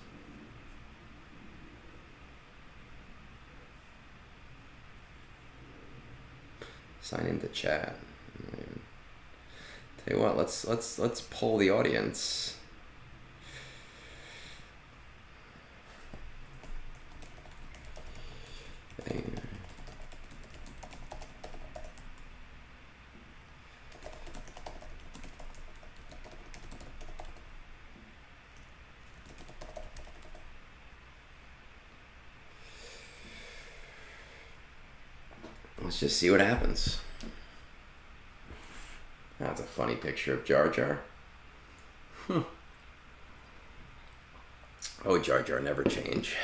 Sign into chat. Tell you what, let's poll the audience. Let's just see what happens. That's a funny picture of Jar Jar. Oh, Jar Jar never change.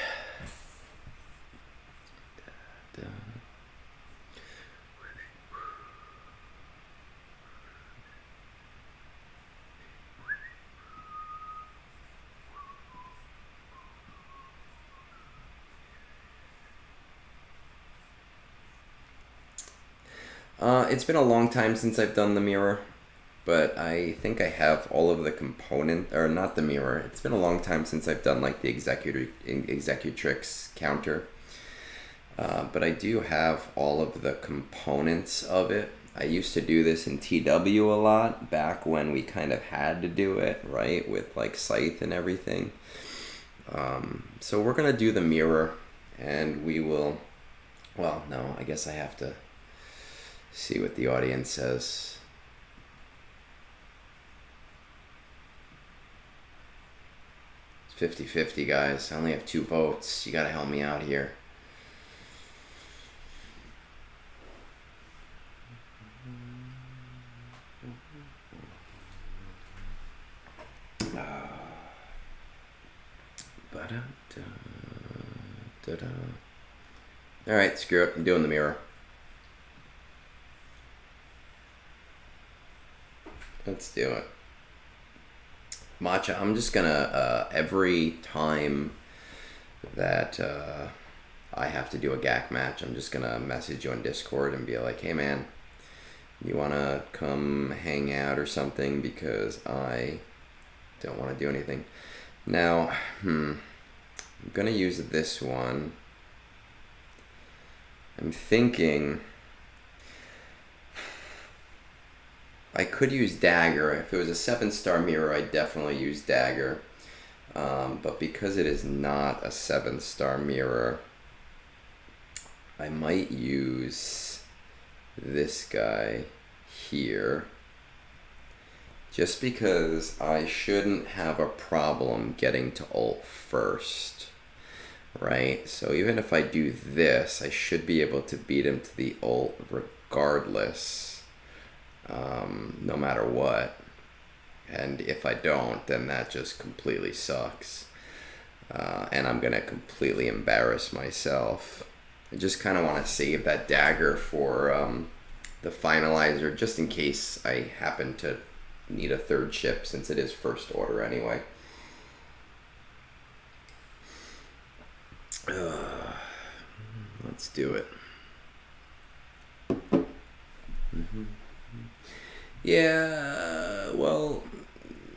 It's been a long time since I've done the mirror, but I think I have all of the component, or not the mirror. It's been a long time since I've done like the executrix counter, but I do have all of the components of it. I used to do this in TW a lot back when we kind of had to do it, right, with like Scythe and everything. So we're gonna do the mirror, and we will. Well, no, I guess I have to see what the audience says. It's 50-50, guys. I only have 2 votes. You gotta help me out here. Alright, screw it. I'm doing the mirror. Let's do it. Matcha, I'm just gonna, every time that I have to do a GAC match, I'm just gonna message you on Discord and be like, hey man, you wanna come hang out or something, because I don't want to do anything. Now, I'm gonna use this one. I'm thinking I could use Dagger. If it was a 7-star mirror, I'd definitely use Dagger. But because it is not a 7-star mirror, I might use this guy here. Just because I shouldn't have a problem getting to ult first. Right? So even if I do this, I should be able to beat him to the ult regardless. No matter what. And if I don't, then that just completely sucks. And I'm gonna completely embarrass myself. I just kind of want to save that Dagger for the finalizer, just in case I happen to need a 3rd ship, since it is 1st order anyway. Let's do it. Yeah, well,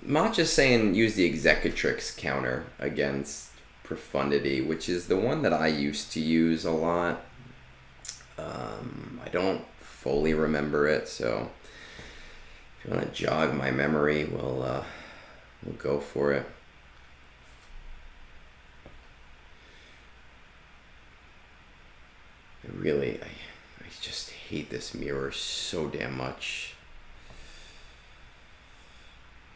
Matcha's saying use the Executrix counter against Profundity, which is the one that I used to use a lot. I don't fully remember it, so if you want to jog my memory, we'll go for it. I just hate this mirror so damn much.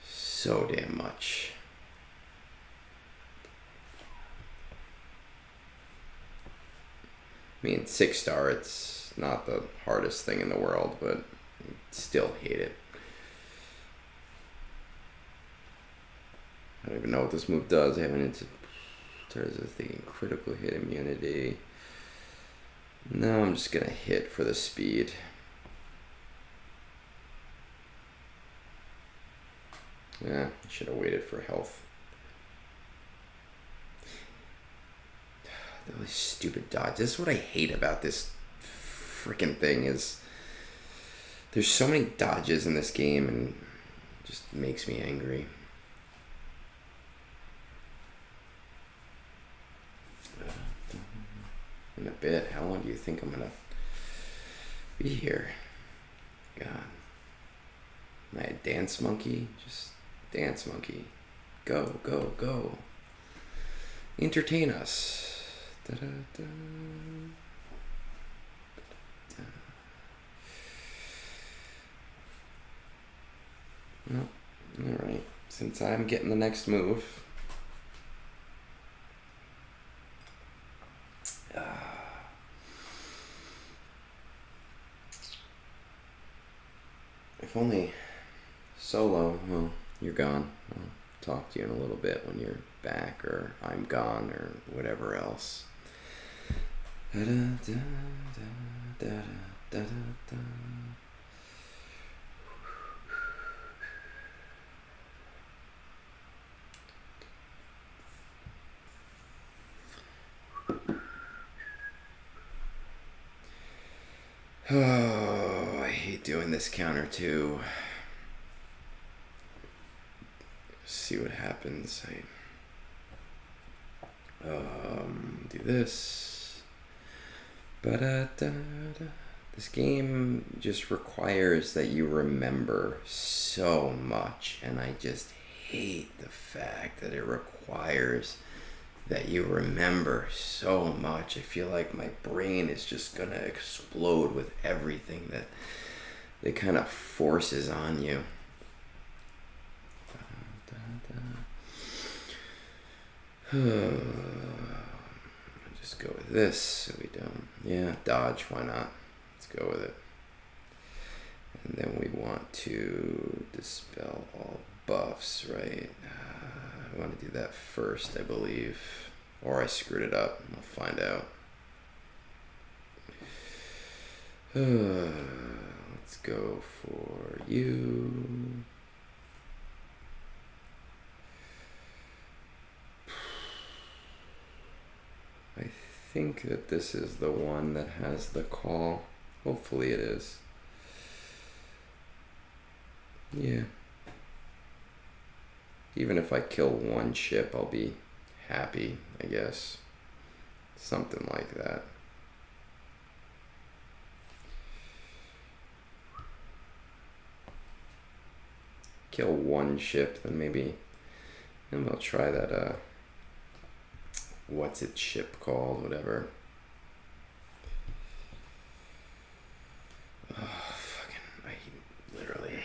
So damn much. I mean, 6-star, it's not the hardest thing in the world, but I still hate it. I don't even know what this move does. I haven't started thinking critical hit immunity. No, I'm just going to hit for the speed. Yeah, I should have waited for health. Those stupid dodges. This is what I hate about this freaking thing is there's so many dodges in this game and it just makes me angry. In a bit, how long do you think I'm gonna be here? God. Am I a dance monkey? Just dance monkey. Go, go, go. Entertain us. Da-da-da. No. Alright. Since I'm getting the next move. If only solo, well, you're gone. I'll talk to you in a little bit when you're back, or I'm gone, or whatever else. Da-da-da, da-da, da-da-da. Oh, I hate doing this counter too. See what happens. I do this. Ba-da-da-da. This game just requires that you remember so much, and I just hate the fact that it requires that you remember so much. I feel like my brain is just gonna explode with everything that it kind of forces on you. I'll just go with this so we don't. Yeah, dodge, why not? Let's go with it. And then we want to dispel all buffs, right? I want to do that first, I believe. Or I screwed it up. I'll find out. Let's go for you. I think that this is the one that has the call. Hopefully it is. Yeah. Even if I kill one ship, I'll be happy, I guess. Something like that. Kill one ship, then maybe I'll try that, what's its ship called, whatever. Oh, fucking, I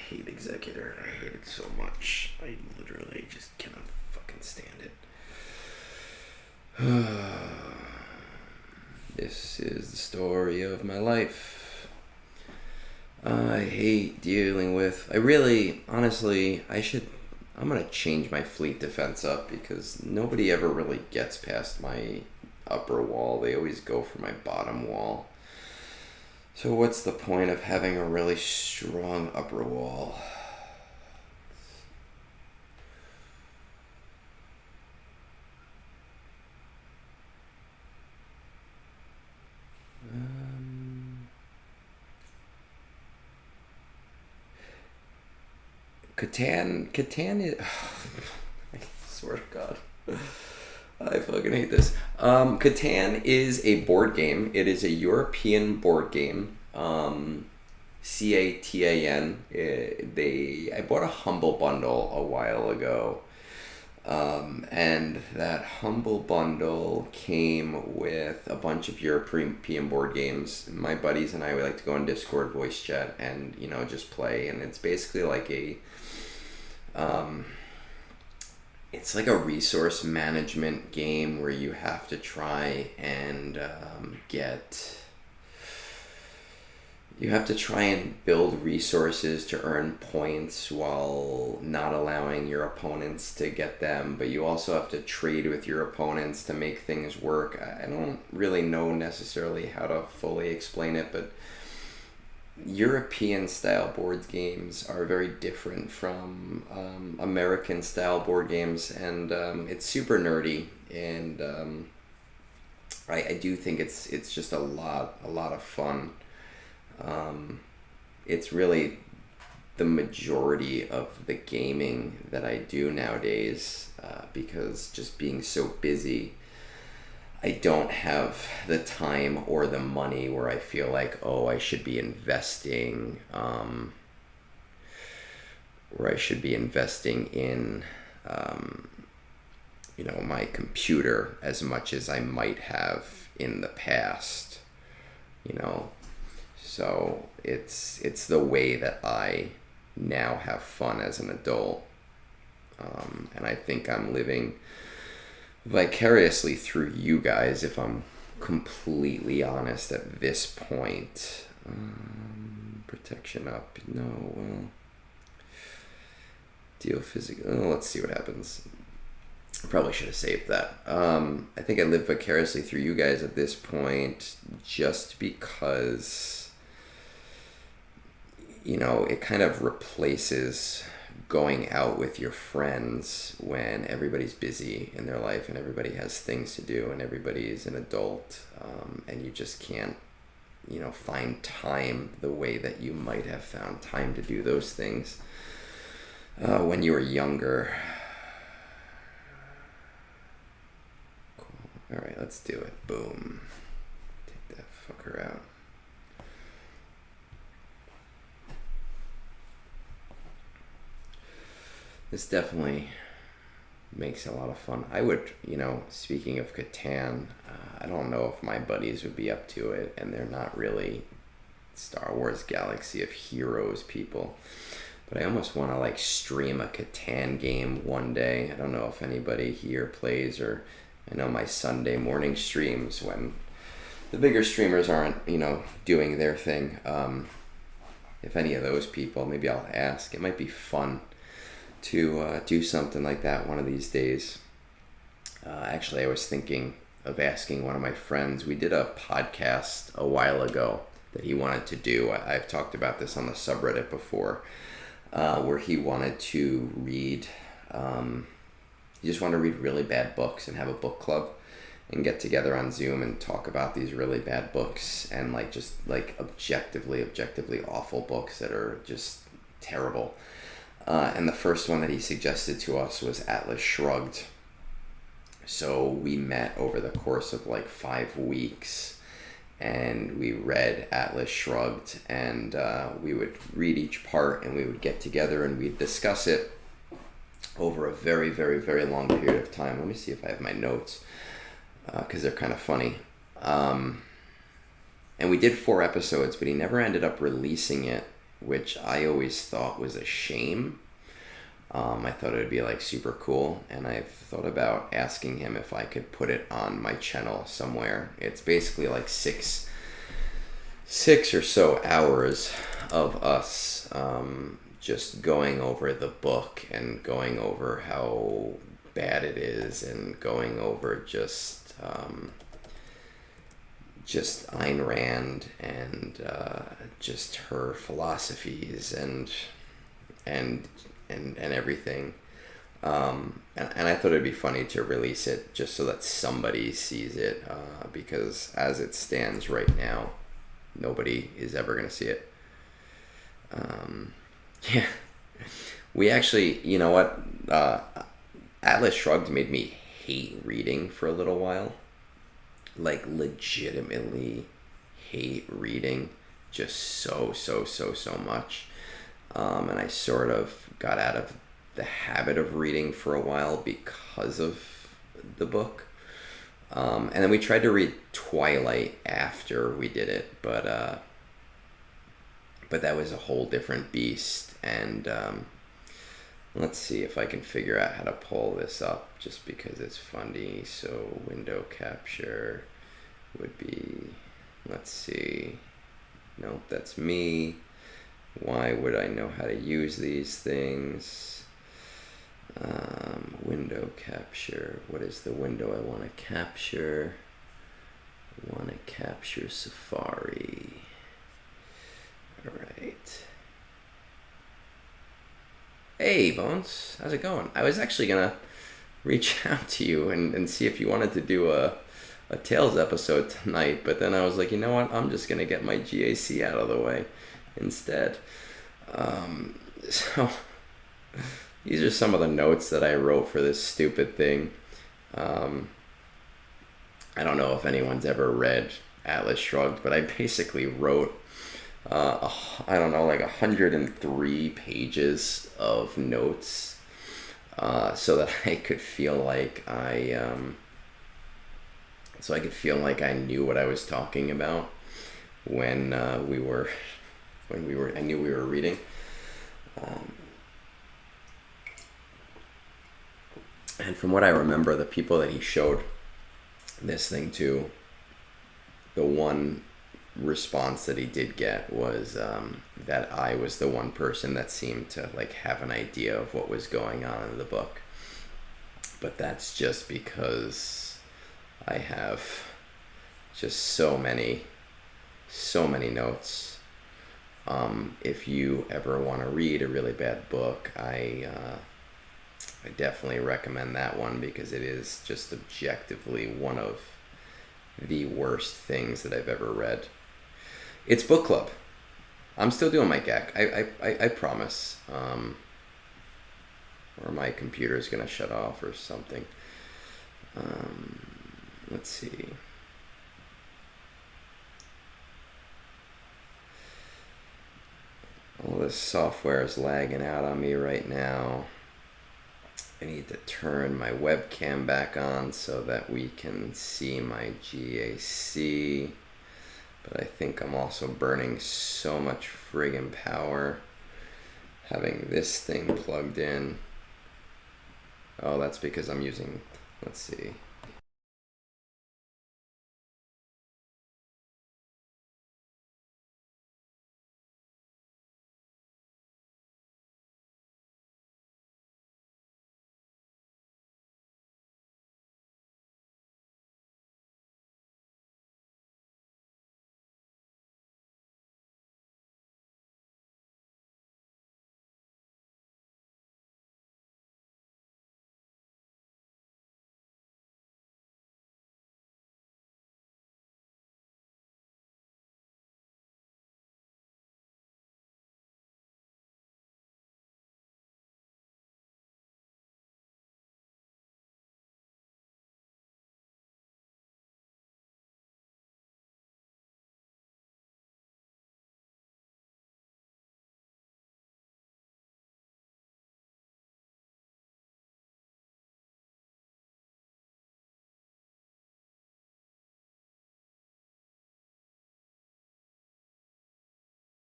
hate Executor. I hate it so much. I literally just cannot fucking stand it. This is the story of my life. I hate dealing with... honestly, I'm gonna change my fleet defense up because nobody ever really gets past my upper wall. They always go for my bottom wall. So what's the point of having a really strong upper wall? Catan is... I swear to God. I fucking hate this. Catan is a board game. It is a European board game. Catan. I bought a Humble Bundle a while ago. And that Humble Bundle came with a bunch of European board games. My buddies and I, we like to go on Discord voice chat and, just play. And it's basically like it's like a resource management game where you have to try and you have to try and build resources to earn points while not allowing your opponents to get them, but you also have to trade with your opponents to make things work. I don't really know necessarily how to fully explain it, but European style board games are very different from American style board games, and it's super nerdy, and I do think it's just a lot of fun. It's really the majority of the gaming that I do nowadays, because just being so busy, I don't have the time or the money where I feel like, oh, I should be investing, in, my computer as much as I might have in the past, So it's the way that I now have fun as an adult, and I think I'm living vicariously through you guys, if I'm completely honest at this point. Protection up. No, well. Deal physical. Oh, let's see what happens. I probably should have saved that. I think I live vicariously through you guys at this point, just because, it kind of replaces going out with your friends when everybody's busy in their life and everybody has things to do and everybody is an adult, and you just can't find time the way that you might have found time to do those things when you were younger. Cool. All right, let's do it. Boom. Take that fucker out. This definitely makes a lot of fun. I would, speaking of Catan, I don't know if my buddies would be up to it, and they're not really Star Wars Galaxy of Heroes people. But I almost want to stream a Catan game one day. I don't know if anybody here plays, or I know my Sunday morning streams when the bigger streamers aren't, doing their thing. If any of those people, maybe I'll ask. It might be fun to do something like that one of these days. Actually, I was thinking of asking one of my friends. We did a podcast a while ago that he wanted to do. I've talked about this on the subreddit before, where he wanted to read, he just wanted to read really bad books and have a book club and get together on Zoom and talk about these really bad books and just objectively awful books that are just terrible. And the first one that he suggested to us was Atlas Shrugged. So we met over the course of 5 weeks, and we read Atlas Shrugged, and we would read each part, and we would get together and we'd discuss it over a very, very, very long period of time. Let me see if I have my notes, because they're kind of funny. And we did 4 episodes, but he never ended up releasing it, which I always thought was a shame. I thought it would be super cool, and I've thought about asking him if I could put it on my channel somewhere. It's basically 6 or so hours of us just going over the book and going over how bad it is and going over just Ayn Rand and just her philosophies and everything. And I thought it'd be funny to release it just so that somebody sees it, because as it stands right now, nobody is ever going to see it. Yeah. We actually, you know what? Atlas Shrugged made me hate reading for a little while. Legitimately hate reading just so much. And I sort of got out of the habit of reading for a while because of the book. And then we tried to read Twilight after we did it, but that was a whole different beast. And Let's see if I can figure out how to pull this up just because it's funny. So window capture would be, let's see. Nope, that's me. Why would I know how to use these things? Window capture. What is the window I want to capture? I want to capture Safari. All right. Hey, Bones. How's it going? I was actually going to reach out to you and see if you wanted to do a Tales episode tonight, but then I was like, you know what? I'm just going to get my GAC out of the way instead. So these are some of the notes that I wrote for this stupid thing. I don't know if anyone's ever read Atlas Shrugged, but I basically wrote, I don't know, like 103 pages of notes so that I could feel like I knew what I was talking about when I knew we were reading. And from what I remember, the people that he showed this thing to, the one response that he did get was that I was the one person that seemed to like have an idea of what was going on in the book. But that's just because I have just so many notes. If you ever want to read a really bad book, I definitely recommend that one because it is just objectively one of the worst things that I've ever read. It's book club. I'm still doing my GAC. I promise. Or my computer's gonna shut off or something. Let's see. All this software is lagging out on me right now. I need to turn my webcam back on so that we can see my GAC. But I think I'm also burning so much friggin' power having this thing plugged in. Oh, that's because I'm using, let's see.